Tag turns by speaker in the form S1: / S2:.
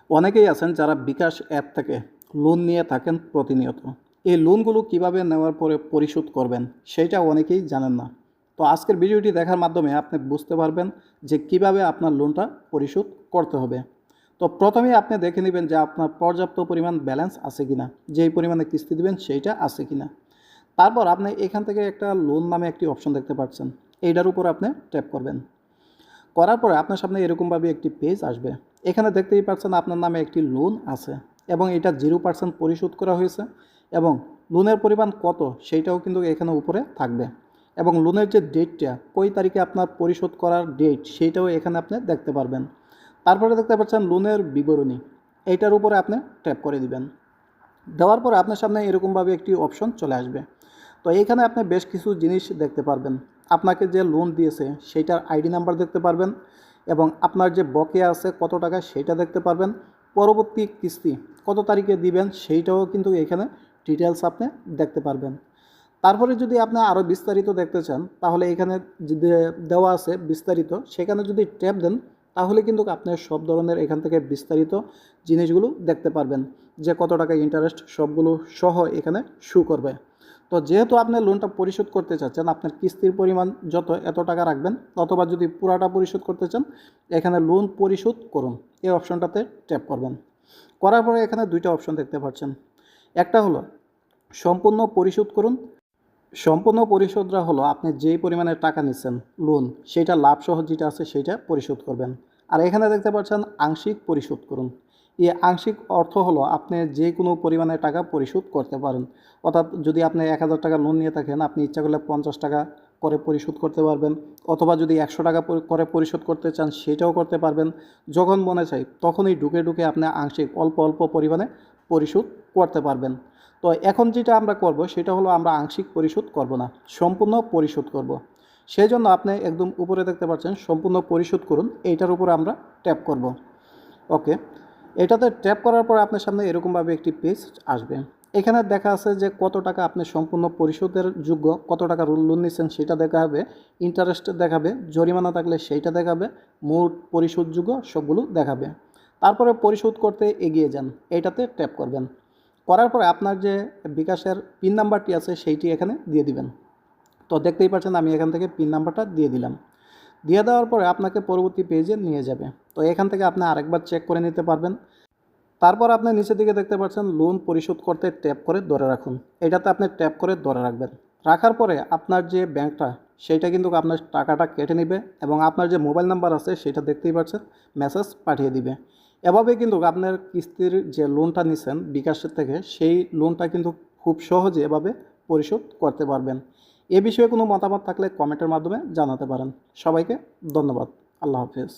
S1: অনেকেই আছেন যারা বিকাশ অ্যাপ থেকে লোন নিয়ে থাকেন প্রতিনিয়ত। এই লোনগুলো কিভাবে নেওয়ার পরে পরিশোধ করবেন সেইটা অনেকেই জানেন না। তো আজকের ভিডিওটি দেখার মাধ্যমে আপনি বুঝতে পারবেন যে কিভাবে আপনার লোনটা পরিশোধ করতে হবে। তো প্রথমেই আপনি দেখে নেবেন যে আপনার পর্যাপ্ত পরিমাণ ব্যালেন্স আছে কিনা, যেই পরিমাণে কিস্তি দিবেন সেইটা আছে কিনা। তারপর আপনি এখান থেকে একটা লোন নামে একটি অপশন দেখতে পাচ্ছেন, এইটার উপর আপনি ট্যাপ করবেন। করার পরে আপনার সামনে এরকমভাবে একটি পেজ আসবে। এখানে দেখতেই পাচ্ছেন আপনার নামে একটি লোন আছে এবং এটা 0% পরিশোধ করা হয়েছে এবং লোনের পরিমাণ কত সেইটাও কিন্তু এখানে উপরে থাকবে এবং লোনের যে ডেটটা, কই তারিখে আপনার পরিশোধ করার ডেট, সেইটাও এখানে আপনি দেখতে পারবেন। তারপরে দেখতে পাচ্ছেন লোনের বিবরণী, এইটার উপরে আপনি ট্যাপ করে দিবেন। দেওয়ার পরে আপনার সামনে এরকমভাবে একটি অপশন চলে আসবে। তো এইখানে আপনি বেশ কিছু জিনিস দেখতে পারবেন। আপনাকে যে লোন দিয়েছে সেইটার আইডি নাম্বার দেখতে পারবেন এবং আপনার যে বকেয়া আছে কত টাকা সেইটা দেখতে পারবেন। পরবর্তী কিস্তি কত তারিখে দিবেন সেইটাও কিন্তু এখানে ডিটেলস আপনি দেখতে পারবেন। তারপরে যদি আপনি আরও বিস্তারিত দেখতে চান তাহলে এখানে দেওয়া আছে বিস্তারিত, সেখানে যদি ট্যাপ দেন তাহলে কিন্তু আপনি সব ধরনের এখান থেকে বিস্তারিত জিনিসগুলো দেখতে পারবেন, যে কত টাকা ইন্টারেস্ট সবগুলো সহ এখানে শো করবে। তো যেহেতু আপনি লোনটা পরিশোধ করতে চাচ্ছেন, আপনার কিস্তির পরিমাণ যত এত টাকা রাখবেন, অথবা যদি পুরাটা পরিশোধ করতে চান এখানে লোন পরিশোধ করুন এই অপশনটাতে ট্যাপ করবেন। করার পরে এখানে দুইটা অপশন দেখতে পাচ্ছেন, একটা হলো সম্পূর্ণ পরিশোধ করুন। সম্পূর্ণ পরিশোধটা হলো আপনি যেই পরিমাণে টাকা নিচ্ছেন লোন, সেটা লাভসহ যেটা আছে সেইটা পরিশোধ করবেন। আর এখানে দেখতে পাচ্ছেন আংশিক পরিশোধ করুন। এই আংশিক অর্থ হলো আপনি যে কোনো পরিমাণে টাকা পরিশোধ করতে পারেন। অর্থাৎ যদি আপনি 1000 টাকা লোন নিয়ে থাকেন, আপনি ইচ্ছা করলে 50 টাকা করে পরিশোধ করতে পারবেন, অথবা যদি 100 টাকা করে পরিশোধ করতে চান সেটাও করতে পারবেন। যখন মনে চাই তখনই ঢুকে ঢুকে আপনি আংশিক অল্প অল্প পরিমাণে পরিশোধ করতে পারবেন। তো এখন যেটা আমরা করব সেটা হলো আমরা আংশিক পরিশোধ করব না, সম্পূর্ণ পরিশোধ করব। সেই জন্য আপনি একদম উপরে দেখতে পাচ্ছেন সম্পূর্ণ পরিশোধ করুন, এইটার উপরে আমরা ট্যাপ করব। ওকে, এটাতে ট্যাপ করার পর আপনার সামনে এরকমভাবে একটি পেজ আসবে। এখানে দেখা আছে যে কত টাকা আপনি সম্পূর্ণ পরিশোধের যোগ্য, কত টাকা লোন নিচ্ছেন সেটা দেখা হবে, ইন্টারেস্ট দেখাবে, জরিমানা থাকলে সেইটা দেখাবে, মোট পরিশোধযোগ্য সবগুলো দেখাবে। তারপরে পরিশোধ করতে এগিয়ে যান, এইটাতে ট্যাপ করবেন। করার পরে আপনার যে বিকাশের পিন নাম্বারটি আছে সেইটি এখানে দিয়ে দিবেন। তো দেখতেই পাচ্ছেন আমি এখান থেকে পিন নাম্বারটা দিয়ে দিলাম। দিয়ে দেওয়ার পরে আপনাকে পরবর্তী পেজে নিয়ে যাবে। তো এখান থেকে আপনি আরেকবার চেক করে নিতে পারবেন। তারপর আপনি নিচের দিকে দেখতে পাচ্ছেন লোন পরিশোধ করতে ট্যাপ করে ধরে রাখুন, এটাতে আপনি ট্যাপ করে ধরে রাখবেন। রাখার পরে আপনার যে ব্যাংকটা সেইটা কিন্তু আপনার টাকাটা কেটে নেবে এবং আপনার যে মোবাইল নাম্বার আছে সেটা দেখতেই পাচ্ছেন মেসেজ পাঠিয়ে দিবে। এভাবে কিন্তু আপনার কিস্তির যে লোনটা নিছেন বিকাশের থেকে, সেই লোনটা কিন্তু খুব সহজে এভাবে পরিশোধ করতে পারবেন। এ বিষয়ে কোনো মতামত থাকলে কমেন্টের মাধ্যমে জানাতে পারেন। সবাইকে ধন্যবাদ। আল্লাহ হাফেজ।